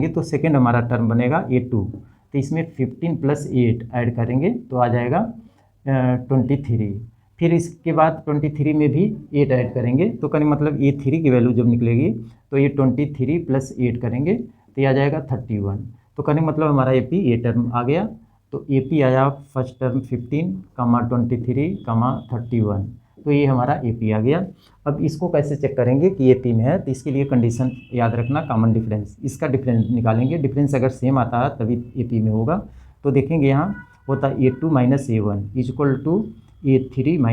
ये तो सेकेंड हमारा टर्म बनेगा A2, तो इसमें 15 + 8 ऐड करेंगे तो आ जाएगा 23। फिर इसके बाद 23 में भी 8 ऐड करेंगे तो कहने मतलब A3 की वैल्यू जब निकलेगी तो ये 23 + 8 करेंगे तो ये आ जाएगा 31। तो कहने मतलब हमारा AP ये टर्म आ गया। तो AP आया फर्स्ट टर्म 15, 23, 31, तो ये हमारा AP आ गया। अब इसको कैसे चेक करेंगे कि AP में है, तो इसके लिए कंडीशन याद रखना, कॉमन डिफरेंस, इसका डिफरेंस निकालेंगे। डिफरेंस अगर सेम आता है तभी AP में होगा। तो देखेंगे यहाँ होता है A2 - A1 = A3 -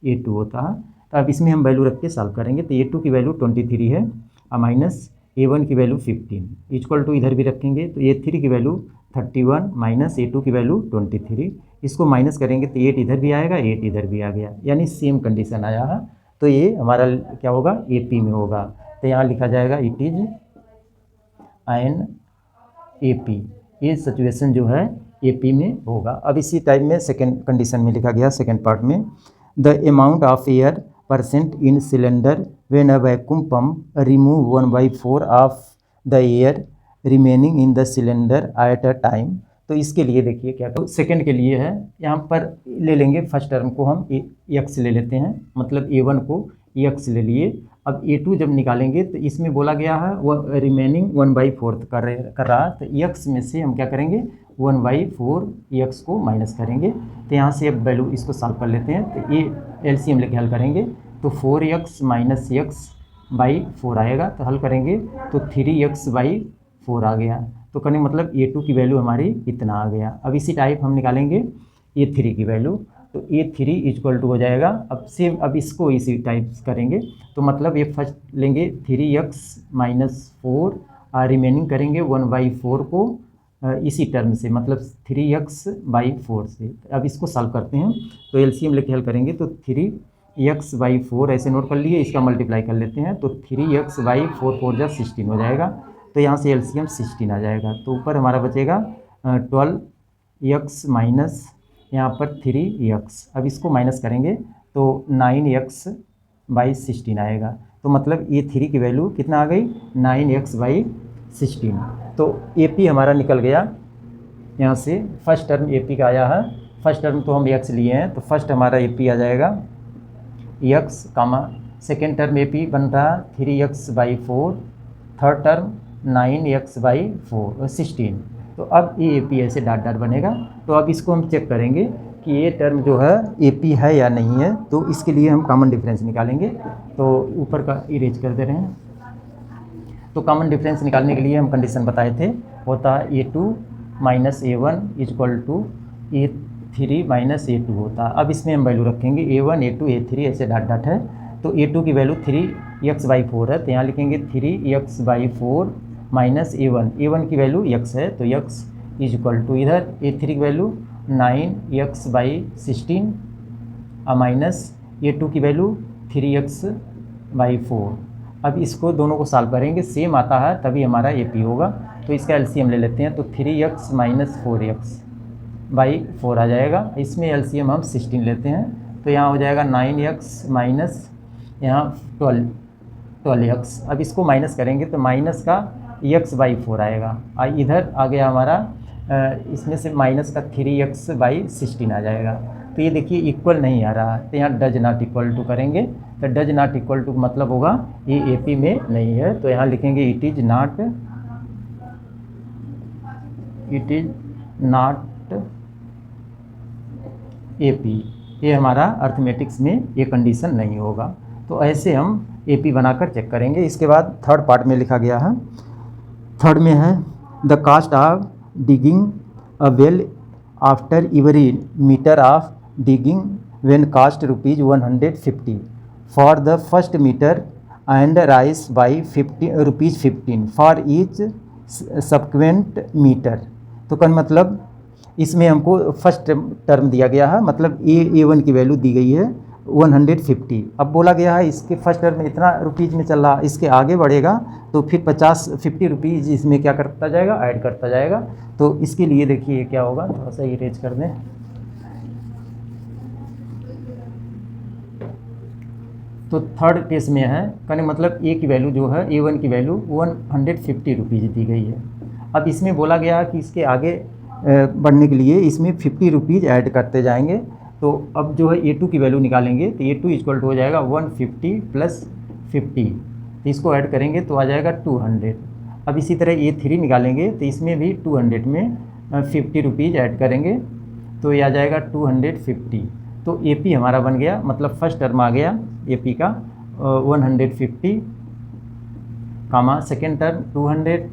A2 होता है। तो अब इसमें हम वैल्यू रख के सॉल्व करेंगे। तो A2 की वैल्यू 23 है और माइनस A1 की वैल्यू 15 = इधर भी रखेंगे तो A3 की वैल्यू 31 माइनस A2 की वैल्यू 23, इसको माइनस करेंगे तो 8 इधर भी आएगा, 8 इधर भी आ गया, यानी सेम कंडीशन आया है। तो ये हमारा क्या होगा, AP में होगा। तो यहाँ लिखा जाएगा इट इज एन AP, ये सिचुएशन जो है AP में होगा। अब इसी टाइप में सेकेंड कंडीशन में लिखा गया, सेकेंड पार्ट में, the amount of air % in cylinder when a vacuum pump remove 1/4 of the air remaining in the cylinder at a time. तो इसके लिए देखिए क्या, तो सेकेंड के लिए है, यहाँ पर ले लेंगे फर्स्ट टर्म को हम x ले लेते हैं, मतलब A1 को x ले लिए। अब A2 जब निकालेंगे तो इसमें बोला गया है वो रिमेनिंग 1/4 कर रहा है, तो x में से हम क्या करेंगे 1/4 x को माइनस करेंगे। तो यहाँ से अब वैल्यू इसको सॉल्व कर लेते हैं। तो ये LCM लेके हल करेंगे तो 4x - x/4 आएगा। तो हल करेंगे तो 3x/4 आ गया। तो कहने मतलब A2 की वैल्यू हमारी इतना आ गया। अब इसी टाइप हम निकालेंगे A3 की वैल्यू, तो A3 = हो जाएगा, अब सेम, अब इसको इसी टाइप करेंगे। तो मतलब ये फर्स्ट लेंगे 3x - 4 और रिमेनिंग करेंगे 1/4 को इसी टर्म से, मतलब 3x/4 से। अब इसको सॉल्व करते हैं तो LCM लेके हल करेंगे तो 3x/4 ऐसे नोट कर लिए, इसका मल्टीप्लाई कर लेते हैं तो 3x/4 4 जा 16 हो जाएगा। तो यहाँ से LCM 16 आ जाएगा। तो ऊपर हमारा बचेगा 12x माइनस यहाँ पर 3x। अब इसको माइनस करेंगे तो 9x/16 आएगा। तो मतलब A3 की वैल्यू कितना आ गई, 9x/16। तो AP हमारा निकल गया। यहाँ से फर्स्ट टर्म AP का आया है, फर्स्ट टर्म तो हम x लिए हैं, तो फर्स्ट हमारा AP आ जाएगा x, सेकेंड टर्म AP बन रहा 3x/4, थर्ड टर्म 9x/4 16। तो अब ये AP ऐसे डॉट डॉट बनेगा। तो अब इसको हम चेक करेंगे कि ये टर्म जो है AP है या नहीं है। तो इसके लिए हम कॉमन डिफरेंस निकालेंगे। तो ऊपर का इरेज कर दे रहे हैं। तो कॉमन डिफरेंस निकालने के लिए हम कंडीशन बताए थे, होता है A2 - A1 = A3 - A2 होता। अब इसमें हम वैल्यू रखेंगे A1 A2 A3 ऐसे डॉट डॉट है। तो A2 की वैल्यू 3x/4 है, तो यहाँ लिखेंगे 3x/4 माइनस A1 की वैल्यू x है, तो x = इधर A3 की वैल्यू 9x/16 और माइनस A2 की वैल्यू 3x/4। अब इसको दोनों को सॉल्व करेंगे, सेम आता है तभी हमारा AP होगा। तो इसका LCM ले लेते हैं तो 3x - 4x/4 आ जाएगा। इसमें LCM हम 16 लेते हैं, तो यहाँ हो जाएगा 9x माइनस यहाँ 12x। अब इसको माइनस करेंगे तो माइनस का x/4 आएगा, और इधर आ गया हमारा इसमें से माइनस का 3x/16 आ जाएगा। तो ये देखिए इक्वल नहीं आ रहा, तो यहाँ डज नॉट इक्वल टू करेंगे। तो डज नॉट इक्वल टू मतलब होगा ये AP में नहीं है। तो यहाँ लिखेंगे इट इज नॉट AP। ये हमारा अर्थमेटिक्स में ये कंडीशन नहीं होगा। तो ऐसे हम AP बनाकर चेक करेंगे। इसके बाद थर्ड पार्ट में लिखा गया है, थर्ड में है the cost of digging a well after every metre of digging when cost ₹150 for the first metre and rise by ₹15 for each subsequent metre. तो कन मतलब इसमें हमको फर्स्ट टर्म दिया गया है, मतलब A1 की वैल्यू दी गई है 150। अब बोला गया है इसके फर्स्ट टर्म में इतना रुपीज़ में चल रहा, इसके आगे बढ़ेगा तो फिर 50 रुपीज़ इसमें क्या करता जाएगा, ऐड करता जाएगा। तो इसके लिए देखिए क्या होगा, थोड़ा सा इरेज कर दें। तो थर्ड केस में है, कहने मतलब A की वैल्यू जो है A1 की वैल्यू 150 रुपीज़ दी गई है। अब इसमें बोला गया कि इसके आगे बढ़ने के लिए इसमें 50 रुपीज़ ऐड करते जाएंगे। तो अब जो है A2 की वैल्यू निकालेंगे तो A2 इक्वल टू हो जाएगा 150 प्लस 50, तो इसको ऐड करेंगे तो आ जाएगा 200। अब इसी तरह A3 निकालेंगे तो इसमें भी 200 में 50 रुपीज़ ऐड करेंगे तो ये आ जाएगा 250। तो AP हमारा बन गया, मतलब फर्स्ट टर्म आ गया AP का 150, comma second term 200,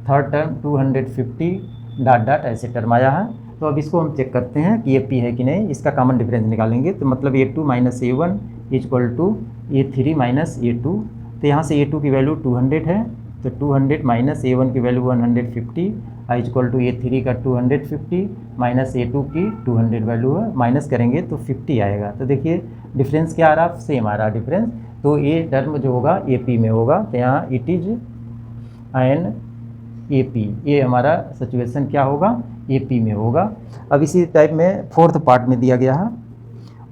third term 250, dot dot ऐसे टर्म आया है। तो अब इसको हम चेक करते हैं कि AP है कि नहीं, इसका कॉमन डिफरेंस निकालेंगे। तो मतलब A2 minus A1 equal to A3 minus A2। तो यहाँ से A2 की वैल्यू 200 है, तो 200 माइनस A1 की वैल्यू 150 इक्वल टू A3 का 250 माइनस A2 की 200 वैल्यू है, माइनस करेंगे तो 50 आएगा। तो देखिए डिफरेंस क्या आ रहा, सेम आ रहा डिफरेंस। तो ये टर्म जो होगा AP में होगा, तो यहाँ इट इज एन AP, ये हमारा सिचुएशन क्या होगा, AP में होगा। अब इसी टाइप में फोर्थ पार्ट में दिया गया है।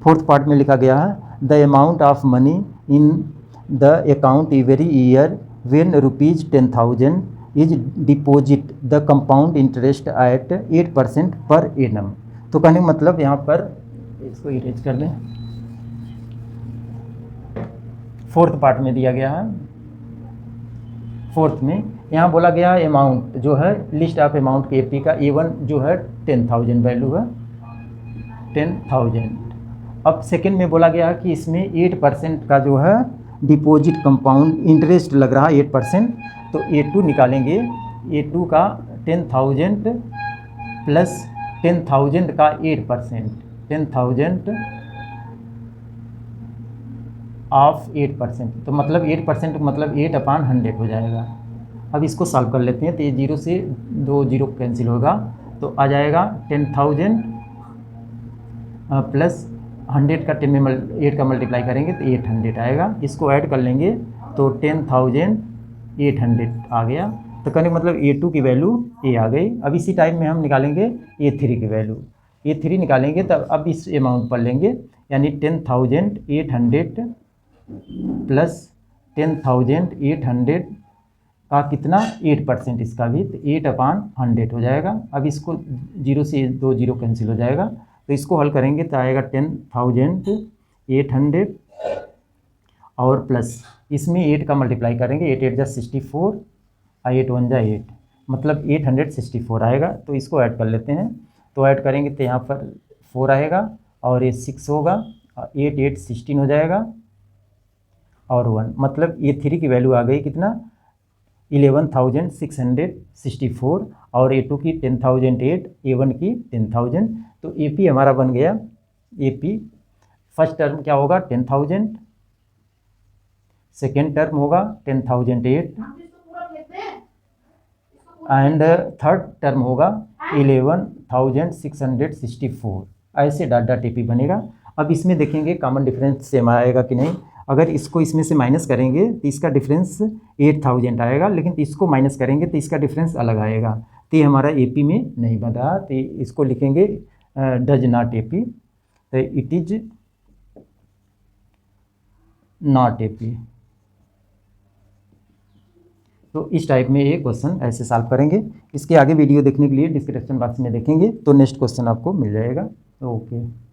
फोर्थ पार्ट में लिखा गया है the amount of money in the account every year when ₹10,000 is deposit the compound interest eight 8% per annum. तो कहने का मतलब यहाँ पर इसको इरेज कर लें, फोर्थ पार्ट में दिया गया है। फोर्थ में यहाँ बोला गया अमाउंट जो है, लिस्ट ऑफ अमाउंट के AP का A1 जो है 10,000 वैल्यू है, 10,000। अब सेकेंड में बोला गया कि इसमें 8% का जो है डिपॉजिट कंपाउंड इंटरेस्ट लग रहा है 8%। तो A2 निकालेंगे, A2 का 10,000 प्लस 10,000 का 8%, 10,000 ऑफ 8%, तो मतलब 8% मतलब 8/100 हो जाएगा। अब इसको सॉल्व कर लेते हैं, तो ये 0 से 2 0 कैंसिल होगा, तो आ जाएगा 10,000 प्लस 100 का 10 में 8 का मल्टीप्लाई करेंगे तो 800 आएगा। इसको ऐड कर लेंगे तो 10,800 आ गया। तो कहने का मतलब A2 की वैल्यू A आ गई। अब इसी टाइम में हम निकालेंगे A3 की वैल्यू, A3 निकालेंगे तब अब इस अमाउंट पर लेंगे, यानी 10,800 प्लस 10,800 का कितना 8% इसका भी, तो 8/100 हो जाएगा। अब इसको 0 से 2 0 कैंसिल हो जाएगा, तो इसको हल करेंगे तो आएगा 10,800 और प्लस इसमें 8 का मल्टीप्लाई करेंगे, 8 8 जा 64 और 8 1 जा 8, मतलब 864 आएगा। तो इसको ऐड कर लेते हैं, तो ऐड करेंगे तो यहाँ पर 4 आएगा और ये 6 होगा, 8 8 16 हो जाएगा और 1, मतलब A3 की वैल्यू आ गई कितना 11,664 और A2 की 10,008, A1 की 10,000। तो AP हमारा बन गया, AP फर्स्ट टर्म क्या होगा 10,000, सेकेंड टर्म होगा 10,008 एंड थर्ड टर्म होगा 11,664। ऐसे डॉट डॉट AP बनेगा। अब इसमें देखेंगे कॉमन डिफरेंस सेम आएगा कि नहीं। अगर इसको इसमें से माइनस करेंगे तो इसका डिफरेंस 8,000 आएगा, लेकिन इसको माइनस करेंगे तो इसका डिफरेंस अलग आएगा। तो ये हमारा AP में नहीं बन रहा, तो इसको लिखेंगे डज नॉट AP, तो इट इज नॉट AP। तो इस टाइप में ये क्वेश्चन ऐसे सॉल्व करेंगे। इसके आगे वीडियो देखने के लिए डिस्क्रिप्शन बॉक्स में देखेंगे तो नेक्स्ट क्वेश्चन आपको मिल जाएगा। ओके।